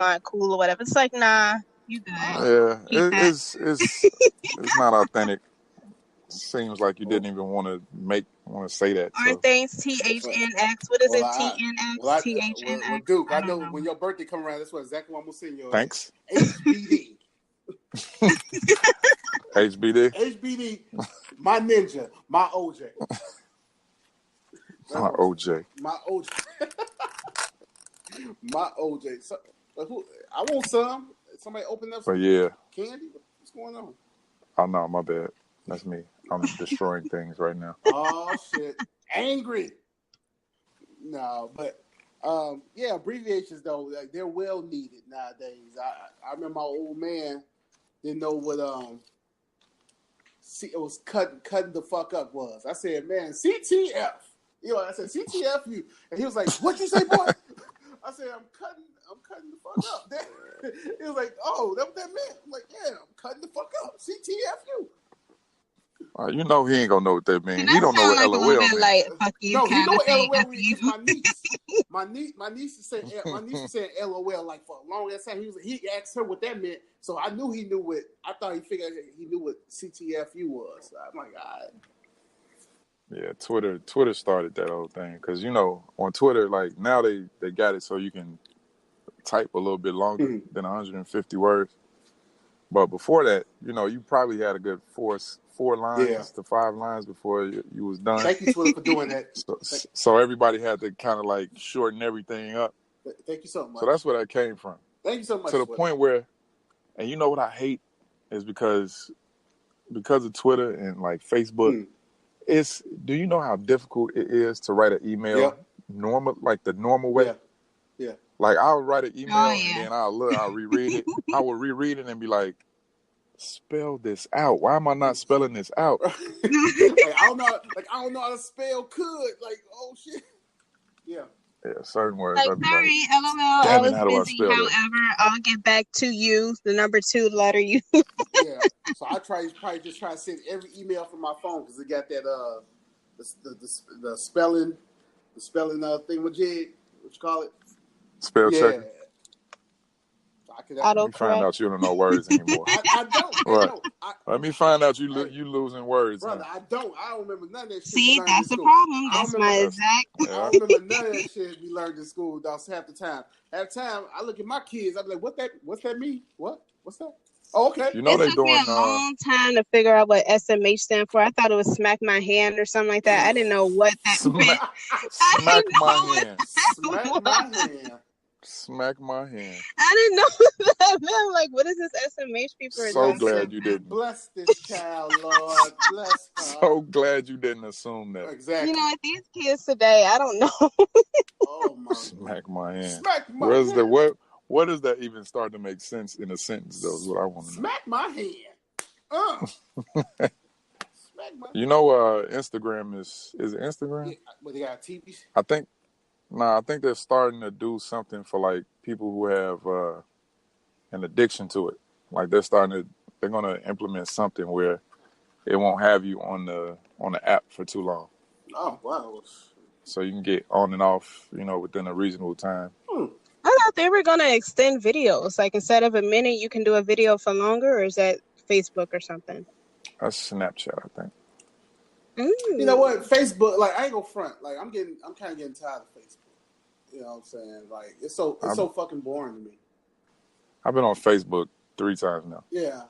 not cool or whatever. It's like, nah, you good. Yeah, Keep that. it's not authentic. Seems like you didn't even want to say that. Aren't So things THNX? What is Well, it? TNX? well, THNX? Duke, I I don't know know. when your birthday come around, that's what exactly what I'm gonna send your ass. thanks. HBD. HBD, HBD, my ninja, my OJ. my OJ. My OJ. My OJ. So, I want some. Somebody open up But some yeah, candy. What's going on? oh no, my bad. That's me. I'm destroying things right now. Oh shit. Angry. No, but yeah, abbreviations though, like, they're well needed nowadays. I remember my old man didn't know what it was cutting the fuck up was. I said, man, CTF. You know, I said CTF you, and he was like, "What you say, boy?" I said, I'm cutting the fuck up. He was like, "Oh, that's what that meant." I'm like, "Yeah, I'm cutting the fuck up. CTF you." You know he ain't gonna know what that means. And He that don't know sound what like a little LOL bit means. like fuck you No, he kind know of what thing. LOL F is you. because my niece said LOL like for a long ass time. He asked her what that meant, so I knew he knew what. I thought he figured he knew what CTFU was. So I'm like, all right. Yeah, Twitter started that whole thing because you know on Twitter, like now they got it so you can type a little bit longer than 150 words. But before that, you know, you probably had a good four Yeah. lines to 5 lines before you was done. Thank you, Twitter, for doing that. So everybody had to kind of like shorten everything up. Thank you so much. So that's where that came from. Thank you so much. To the Twitter. point where, and you know what I hate is because of Twitter and like Facebook. Do you know how difficult it is to write an email like the normal way? Yeah. Like I'll write an email and yeah. then I'll reread it. I will reread it and be like, spell this out. Why am I not spelling this out? like I don't know how to spell could. Like, oh shit. Yeah. Yeah, certain words. Like, I'd be sorry, like, LOL, I damn it, was how do I busy. spell that? However, I'll get back to you. The number 2 letter U. Yeah. So I probably just try to send every email from my phone because it got that the spelling thingamajig, what you call it? Spell checker. Auto Let me find out you don't know words anymore. I don't. Right. No, Let me find out you losing words. Brother, now. I don't remember none of that shit. See, we learned that's in the school. problem. That's my exact. I don't remember none of that shit we learned in school. That's half the time. Half the time, I look at my kids. I'm like, what's that mean? What's that? Oh, okay. You know it took me a long time to figure out what SMH stand for. I thought it was smack my hand or something like that. I didn't know what that meant. Smack my hand. Smack my hand. Smack my hand. I didn't know that meant. Like, what is this SMH people are So doing? glad you didn't. Bless this child, Lord. Bless her. So glad you didn't assume that. Exactly. You know, with these kids today, I don't know. Oh my. Smack my hand. Smack my hand. What does that even start to make sense in a sentence, though, is what I want to know. Smack my hand. Smack my You know, Instagram is it Instagram? Yeah, but they got TVs. I think they're starting to do something for like people who have an addiction to it. Like they're going to implement something where it won't have you on the app for too long. Oh wow! So you can get on and off, you know, within a reasonable time. I thought they were going to extend videos. Like instead of a minute, you can do a video for longer, or is that Facebook or something? That's Snapchat, I think. You know what? Facebook, like I ain't gonna front. Like I'm kind of getting tired of Facebook. You know what I'm saying? Like it's so fucking boring to me. I've been on Facebook 3 times now. Yeah.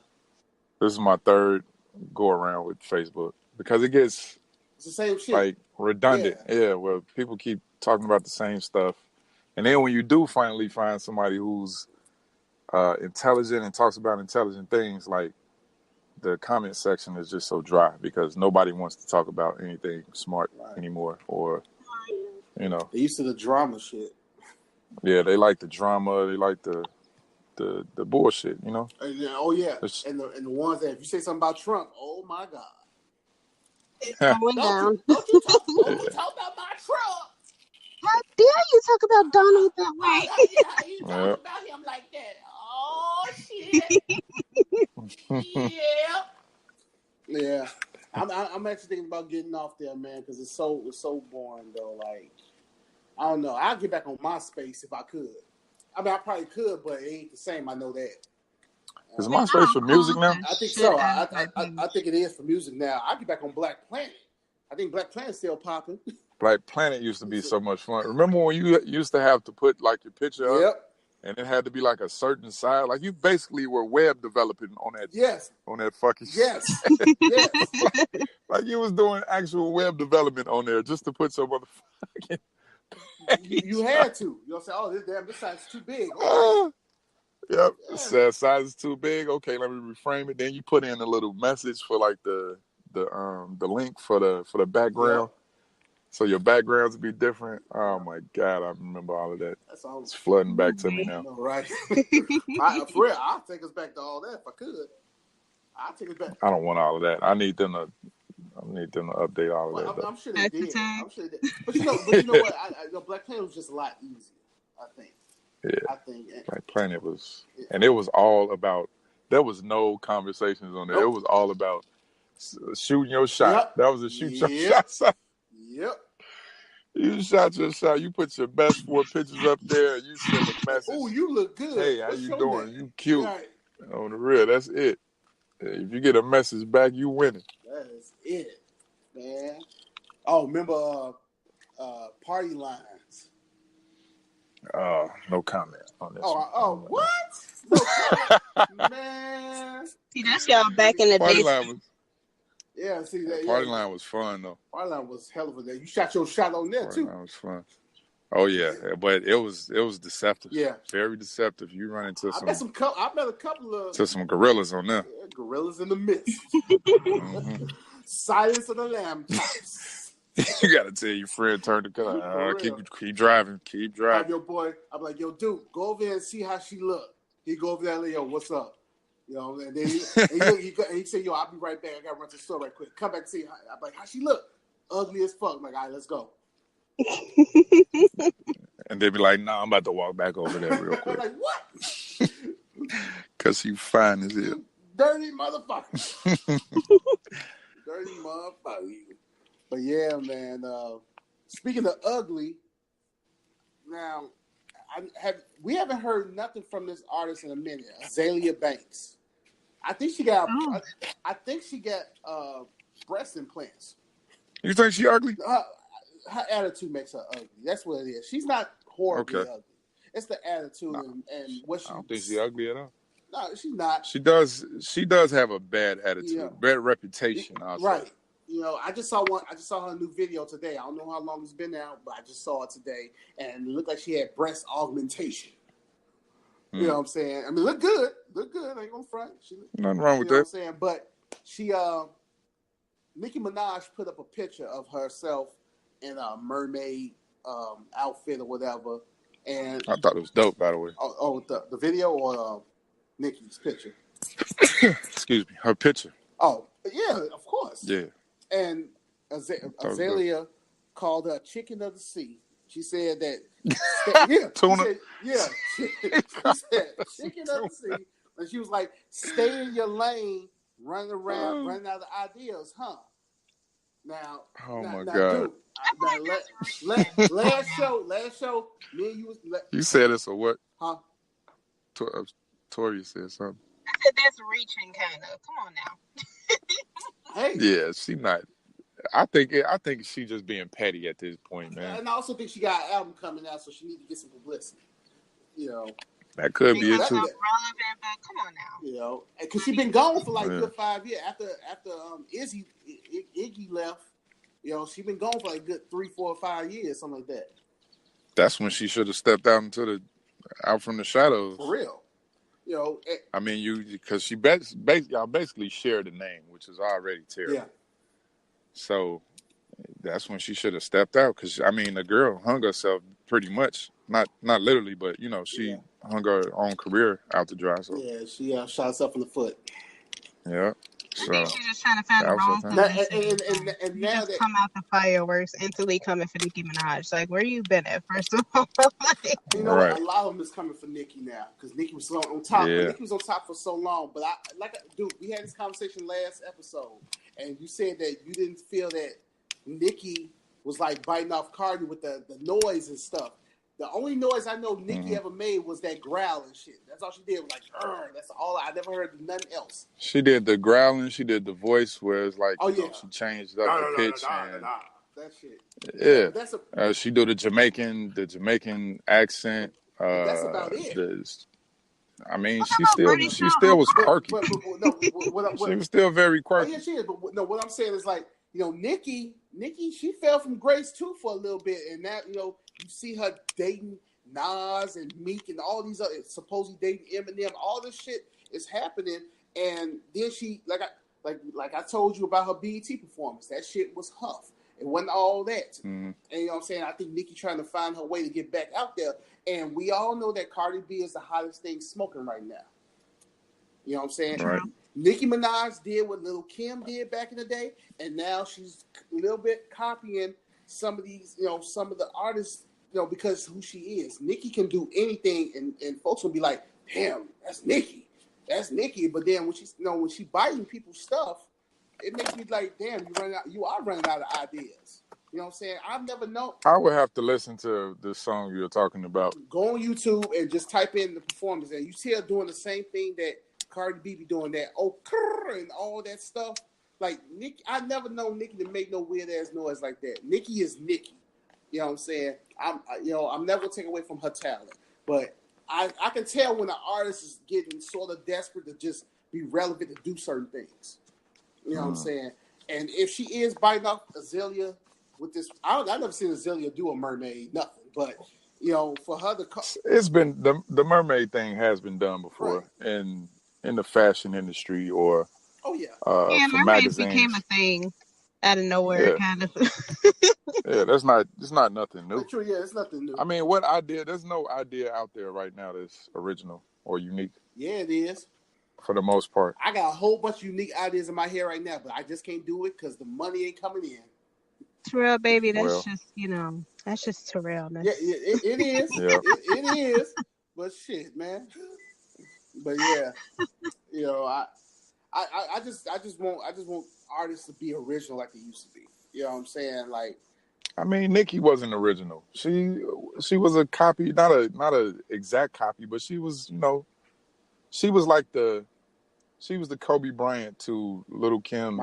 This is my 3rd go around with Facebook because it's the same shit. Like redundant. Yeah, where people keep talking about the same stuff. And then when you do finally find somebody who's intelligent and talks about intelligent things, like the comment section is just so dry because nobody wants to talk about anything smart anymore, or you know, they used to the drama shit. Yeah, they like the drama. They like the bullshit. You know. Oh yeah, and the ones that if you say something about Trump, oh my god, it's going down. Don't you talk about my Trump? How dare you talk about Donald that way? How you talk about him like that? Oh shit. Yeah. I'm actually thinking about getting off there, man, because it's so boring though. Like, I don't know. I'll get back on MySpace if I could. I mean, I probably could, but it ain't the same. I know that. Is I MySpace for music now? I think shit so. out I of that page. think it is for music now. I'll get back on Black Planet. I think Black Planet's still popping. Black Planet used to be so much fun. Remember when you used to have to put like your picture up, Yep. and it had to be like a certain size? Like you basically were web developing Yes. on that fucking Yes. shit. Yes. Like you was doing actual web development on there just to put some motherfucking You page up. had to. You'll say, "Oh, this side's too big." Okay. Yep. It Yeah. says size is too big. Okay, let me reframe it. Then you put in a little message for like the link for the background. Yep. So your backgrounds would be different. Oh my God, I remember all of that. That's all. It's flooding back to me now. No, right. For real, I'll take us back to all that if I could. I'll take us back. I don't want all of that. I need them to update all of that though. I'm sure they That's the did. tag. I'm sure they did. But you know what? Black Planet was just a lot easier. I think. Yeah. I think. Like Planet was, and it was all about. There was no conversations on there. Nope. It was all about shooting your shot. Yep. That was a shoot your shot. Yep. You shot your shot. You put your best 4 pictures up there, and you send a message. Oh, you look good. Hey, how What's you your doing? name? You cute. Right. On the real, that's it. If you get a message back, you winning. That is it, man. Oh, remember Party Lines? No comment on this. Oh, what? No comment, man. See, that's y'all back in the Party day. line was. Yeah, see that. Party line was fun though. Party Line was hell of a day. You shot your shot on there Party too. line was fun. Oh yeah, but it was deceptive. Yeah, very deceptive. You run into I met a couple of some gorillas on there. gorillas in the midst. Mm-hmm. Silence of the lamb chops. You gotta tell your friend turn the car. Keep driving. Have your boy. I'm like, yo, dude, go over there and see how she look. He go over there, like, yo, what's up? You know, and then he say, yo, I'll be right back. I gotta run to the store right quick. Come back and see. I'm like, how she look? Ugly as fuck. I'm like, all right, let's go. And they be like, nah, I'm about to walk back over there real quick. I'm like, what? Cause you fine as hell. Dirty motherfucker. Dirty motherfucker. But yeah, man. Speaking of ugly, now we haven't heard nothing from this artist in a minute. Azalea Banks. I think she got breast implants. You think she ugly? Her attitude makes her ugly. That's what it is. She's not horribly ugly. It's the attitude and what she. I don't think she's ugly at all. No, she's not. She does have a bad attitude, bad reputation. Right. You know, I just saw her new video today. I don't know how long it's been out, but I just saw it today, and it looked like she had breast augmentation. You know what I'm saying? I mean, look good. I ain't gonna front. Nothing wrong with that. You know what I'm saying? But she, Nicki Minaj put up a picture of herself in a mermaid outfit or whatever, and I thought it was dope, by the way. The video or Nicki's picture? Excuse me, her picture. Oh yeah, of course. Yeah. And Azalea called her chicken of the sea. She said that tuna. She said chicken of the sea, and she was like, "Stay in your lane, running around, running out of ideas, huh?" Now, my God! Dude, last show, me and you was. You said it's a what? Huh? Tori said something. I said that's reaching, kind of. Come on now. Hey. Yeah, she not. I think she just being petty at this point, man. And I also think she got an album coming out, so she need to get some publicity. You know. That could be it too. Relevant, but come on now. You know, because she's been gone for like good 5 years. After Iggy left, you know, she's been gone for like good 3, 4, 5 years, something like that. That's when she should have stepped out from the shadows. For real. You know, I mean, because y'all basically share the name, which is already terrible. Yeah. So that's when she should have stepped out. Because I mean, the girl hung herself pretty much, not literally, but you know, she hung her own career out to dry. So yeah, she shot herself in the foot. Yeah. I think she's just trying to find the wrong person. And you now just that come out the fireworks instantly coming for Nicki Minaj. Like, where you been at, first of all? you know what? A lot of them is coming for Nicki now because Nicki was on top. Yeah. Nicki was on top for so long. But dude, we had this conversation last episode, and you said that you didn't feel that Nicki was like biting off Cardi with the noise and stuff. The only noise I know Nicki ever made was that growl and shit. That's all she did was like, that's all. I never heard nothing else. She did the growling. She did the voice where it's like, Oh yeah, she changed up the pitch and that shit. yeah. But that's She do the Jamaican accent. but that's about it. I mean, What about British she still was quirky. But no, She was still very oh quirky. yeah, she is. But no, what I'm saying is like, Nicki, she fell from grace too for a little bit, and now you see her dating Nas and Meek and all these other supposedly dating Eminem. All this shit is happening, and then she like I told you about her BET performance. That shit was huff. It wasn't all that. And you know what I'm saying? I think Nicki trying to find her way to get back out there. And we all know that Cardi B is the hottest thing smoking right now. You know what I'm saying? Right. Nicki Minaj did what Lil' Kim did back in the day, and now she's a little bit copying some of these, some of the artists, because who she is. Nicki can do anything, and folks will be like, damn, that's Nicki. That's Nicki. But then when she biting people's stuff, it makes me like, damn, you are running out of ideas. You know what I'm saying? I've never known. I would have to listen to the song you're talking about. Go on YouTube and just type in the performance, and you see her doing the same thing that Cardi B be doing, that and all that stuff. Like Nicki, I never known Nicki to make no weird ass noise like that. Nicki is Nicki. You know what I'm saying? I'm never gonna take away from her talent, but I can tell when an artist is getting sort of desperate to just be relevant to do certain things. You know what I'm saying? And if she is biting off Azalea with this, I've never seen Azalea do a mermaid, nothing. But for her to, it's been the mermaid thing has been done before in the fashion industry or Yeah, for mermaids magazines. became a thing out of nowhere, kind of. Yeah, it's not nothing new. True, yeah, it's nothing new. I mean, what idea? There's no idea out there right now that's original or unique. Yeah, it is. For the most part, I got a whole bunch of unique ideas in my head right now, but I just can't do it because the money ain't coming in. Terrell, baby, that's just Terrell. Yeah, it is. Yeah. It is. But shit, man. But yeah, I just want artists to be original like they used to be. You know what I'm saying? Like, I mean, Nicki wasn't original. She was a copy, not a exact copy, but she was, she was like the Kobe Bryant to Little Kim's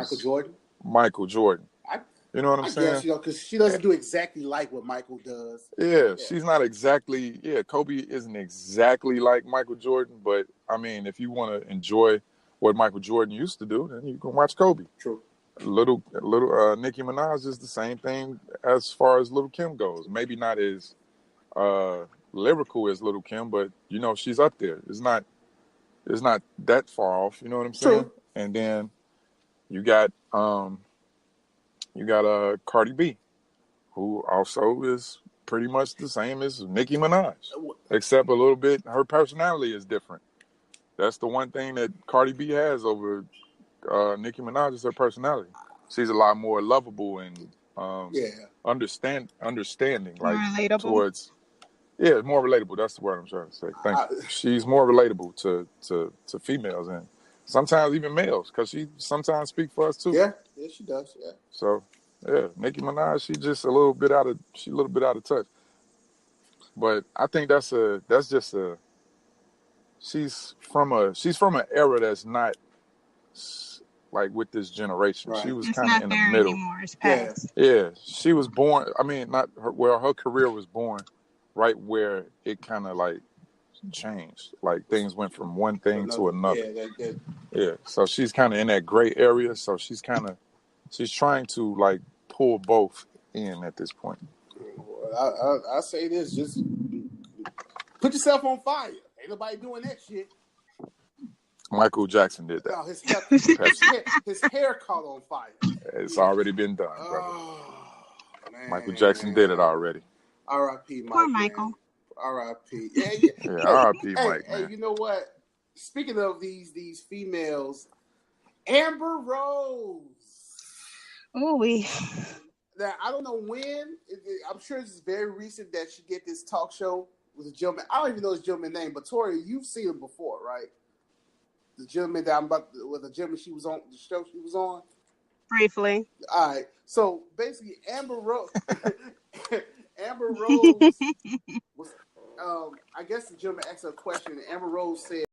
Michael Jordan. You know what I'm saying? Guess, because she doesn't do exactly like what Michael does. Yeah, she's not exactly. Yeah, Kobe isn't exactly like Michael Jordan, but I mean, if you want to enjoy what Michael Jordan used to do, then you can watch Kobe. True. Little Nicki Minaj is the same thing as far as Little Kim goes. Maybe not as lyrical as Little Kim, but she's up there. It's not that far off. You know what I'm saying? True. And then you got Cardi B, who also is pretty much the same as Nicki Minaj, except a little bit. Her personality is different. That's the one thing that Cardi B has over Nicki Minaj is her personality. She's a lot more lovable and understanding, like relatable. towards. Yeah, more relatable. That's the word I'm trying to say. Thank you. She's more relatable to females and sometimes even males, because she sometimes speaks for us too. Yeah, she does. Yeah. So, yeah, Nicki Minaj, she's just a little bit out of touch. But I think she's from an era that's not like with this generation. Right. She was kind of in the middle. Anymore. It's past. Yeah, she was born. I mean, not her. Well, her career was born right where it kind of like changed. Like things went from one thing to another. Yeah. So she's kind of in that gray area. So she's trying to like pull both in at this point. I say this: just put yourself on fire. Ain't nobody doing that shit. Michael Jackson did that. No, his hair caught on fire. It's already been done, brother. Man, Michael Jackson did it already. R.I.P. Mike. Poor Michael. R.I.P. Yeah, R.I.P. Mike. Hey, you know what? Speaking of these females, Amber Rose. Oh, Now I don't know when. I'm sure this is very recent that she get this talk show with a gentleman. I don't even know his gentleman's name, but Tori, you've seen him before, right? The gentleman the gentleman she was on, the show she was on. Briefly. All right. So basically, Amber Rose Amber Rose was, I guess the gentleman asked a question, and Amber Rose said,